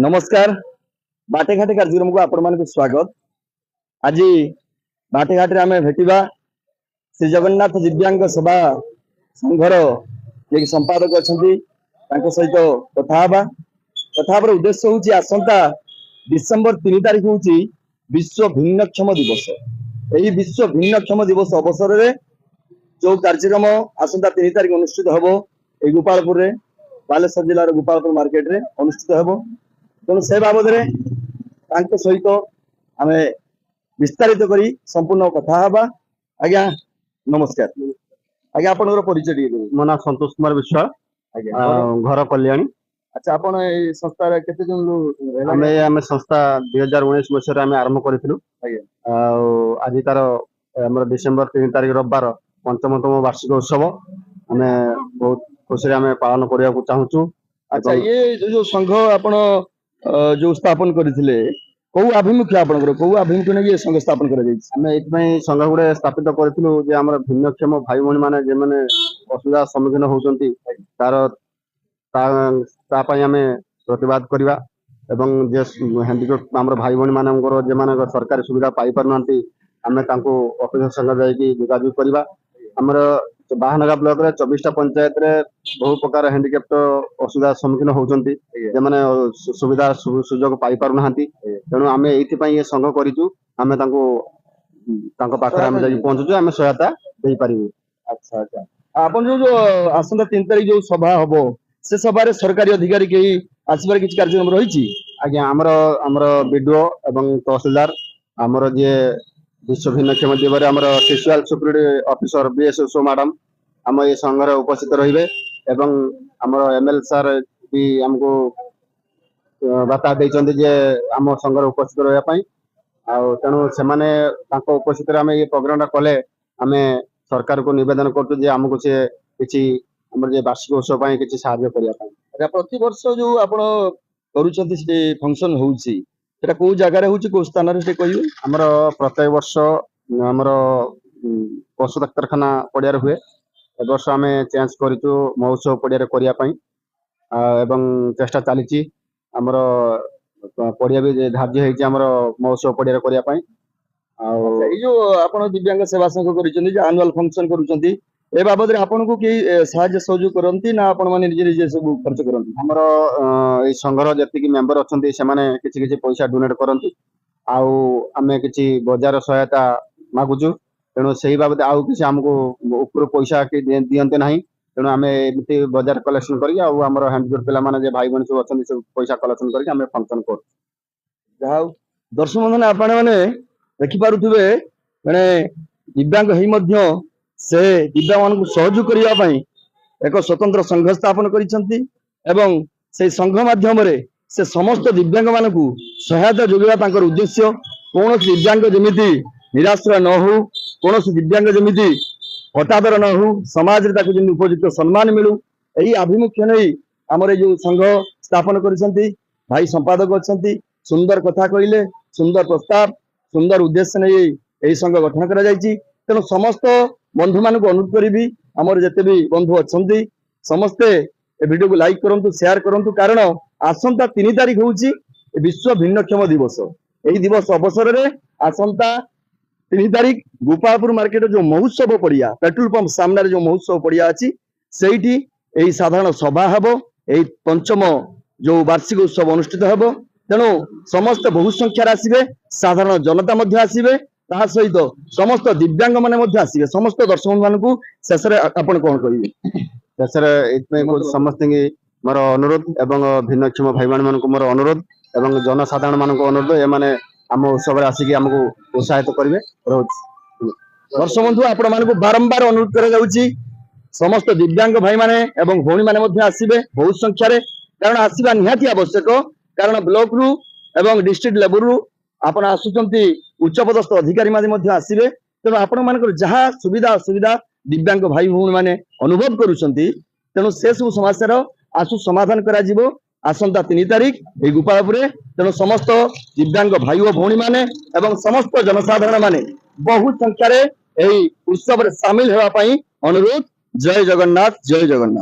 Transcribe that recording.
नमस्कार बाटेघाटे कार्यक्रम को आपण मान स्वागत। आज बाटेघाटे आम भेटा श्री जगन्नाथ दिव्यांग सभा संघर जे संपादक अच्छा सहित कथा उद्देश्य हूँ आसंता डिसेम्बर 3 तारिख हूँ विश्व भिन्नक्षम दिवस। यही विश्व भिन्नक्षम दिवस अवसर में जो कार्यक्रम आसंता 3 तारिख अनुष्ठित हम ये गोपालपुर बालेश्वर जिलार गोपालपुर मार्केट रे अनुष्ठित हम। तेणु से बाबद सहित आम विस्तारित करी संपूर्ण कथा हवा। आज्ञा नमस्कार। आज्ञा आप परिचय मो ना संतोष कुमार विश्वास घर कल्याणी। अच्छा आप संस्था केते जन आम संस्था 2019 मसीह आरंभ करूँ। आज तार डिसेम्बर 3 तारिख रविवार 5तम वार्षिक उत्सव आम बहुत खुशी आम पालन करने को चाहूँ। अच्छा ये जो संघ आपण जो स्थापन करथिले कौ अभिमुख्य आपनकर कौ अभिमुख्य ने ये संघ स्थापन करा जाय आम एथि संघ गुड़े स्थापित करथिलु जे हमर भिन्नक्षम भाई भणी माने जे माने असुविधा सम्मुखीन होउचंती तार ता पई आम प्रतिवाद करबा एवं जे हैंडीक्राफ्ट हमर भाई भणी मानकर जे माने सरकारी सुविधा पाई पारनांती आम तांको ऑफिस संग जाई जोगाजोग करबा। हमर बाहनगा ब्लॉक रे 24टा पंचायत रे बहु प्रकार हैंडीक्राफ्ट असुविधा सम्मुखीन होउचंती जे माने सुविधा सुजोग पाई पारु नांती। तेणु आम ये संघ करिचु आम तांको पाखरे आम जाई पहुंचुचु आम सहायता देई परिबु। अच्छा अच्छा आपन जो आसंता 3 तारिख जो सभा हबो से सभा रे सरकारी अधिकारी के आसीबार किछ कार्यक्रम रहिछि। आज्ञा हमर बीडीओ एवं तहसीलदार हमर जे विश्व भिन्नक्षम दिवस हमर special security officer BSO madam आम ये संघ रे उपस्थित रहिबे एवं हमर एमएल सर भी हमको बाता देइचंदी जे आम संघ रे उपस्थित रहया पई तेणु से उपस्थित आम ये प्रोग्राम कले आम सरकार को निवेदन करतु जे आमको से किछि हमर जे वार्षिक उत्सव पई किछि सहायता करिया पई। अच्छा प्रति वर्ष जो आपण करूचंती से फंक्शन होउची सेटा को जगह रे होउची को स्थान रे से कहियो। हमर प्रत्येक वर्ष हमर पशु डाक्तरखाना पड़िया हुए ए वर्ष आम चेंज करिचु महोत्सव पड़िया करिया पई एवं चेष्टा चली आमर पड़िया भी धार्य होती महोत्सव पड़िया करने। जो आपण दिव्यांग सेवा संघ कर आनुआल फंक्शन करुँच ए बाबद आपन को कई साहाय्य सहयोग करती ना आपण माने निजे निजे सब खर्च करती। हमर ए संघर जति मेंबर अच्छा से किसी किसी पैसा डोनेट करती आमे किसी बजार सहायता मागुचु। तेणु से बाबद आउ किसी आमको ऊपर पैसा दियंते ना तेणु आम एमती बजार कलेक्शन कर हैंडीक्राफ्ट पिला माने भाई भणी सब अच्छा सब पैसा कलेक्शन करके फंक्शन कर। दर्शक बंधु आपण मैंने देखिपे मैंने दिव्यांग से दिव्यांग मान सहयोग करने एक स्वतंत्र संघ स्थापन कर संघ माध्यम से समस्त दिव्यांग मान सहायता जोगवा उद्देश्य कौन दिव्यांग जमी निराश्रय न हो कौन दिव्यांग जमी हतादर न हो समाज रे उपयुक्त सम्मान मिलू यही आभिमुख्य नहीं आमर जो संघ स्थापन कर भाई संपादक अच्छा सुंदर कथा कहले सुंदर प्रस्ताव सुंदर उद्देश्य नहीं यही संघ गठन कर तेणु समस्त बंधु मान अनुरोध करी आमर जिते भी बंधु अच्छा समस्ते वीडियो को लाइक करूँ शेयर करूँ कारण आसंता 3 तारिख हूँ विश्व भिन्नक्षम दिवस। यही दिवस अवसर में आसंता 3 तारिख गोपालपुर मार्केट जो महोत्सव पड़िया पेट्रोल पंप सामने जो महोत्सव पड़िया अच्छी से साधारण सभा हम यही 5म जो वार्षिक उत्सव अनुष्ठित हम। तेणु समस्त बहु संख्यार आसवे साधारण जनता आसवे सहित समस्त दिव्यांग माने आसवे समस्त दर्शक मान शेष आपन कौन कहे शेष समस्त मोर अनुरोध एवं भिन्नक्षम भाई मान मोर अनुरोध एवं जनसाधारण मान अनुरोध ये आम उत्सव आसिक आमको उत्साहित करेंगे। दर्शक बंधु आपण मान बारंबार अनुरोध कर समस्त दिव्यांग भाई माने एवं भौणी माने आसवे बहुत संख्यार कारण आसवा निहाती आवश्यक कारण ब्लॉक रु एवं डिस्ट्रिक्ट लेवल रु आपण आसुचंती उच्च पदस्थ अधिकारी माने आसवे। तेणु आपण मानकर जहाँ सुविधा असुविधा दिव्यांग भाई भौणी माने अनुभव करुचंती तेणु से सब समस्या आसु समाधान करा जिवो आसंता 3 तारिख ए गोपालपुर। तेणु समस्त दिव्यांग भाई और भौणी माने एवं समस्त जनसाधारण माने बहुत संख्यार उत्सव सामिल होगा अनुरोध। जय जगन्नाथ जय जगन्नाथ।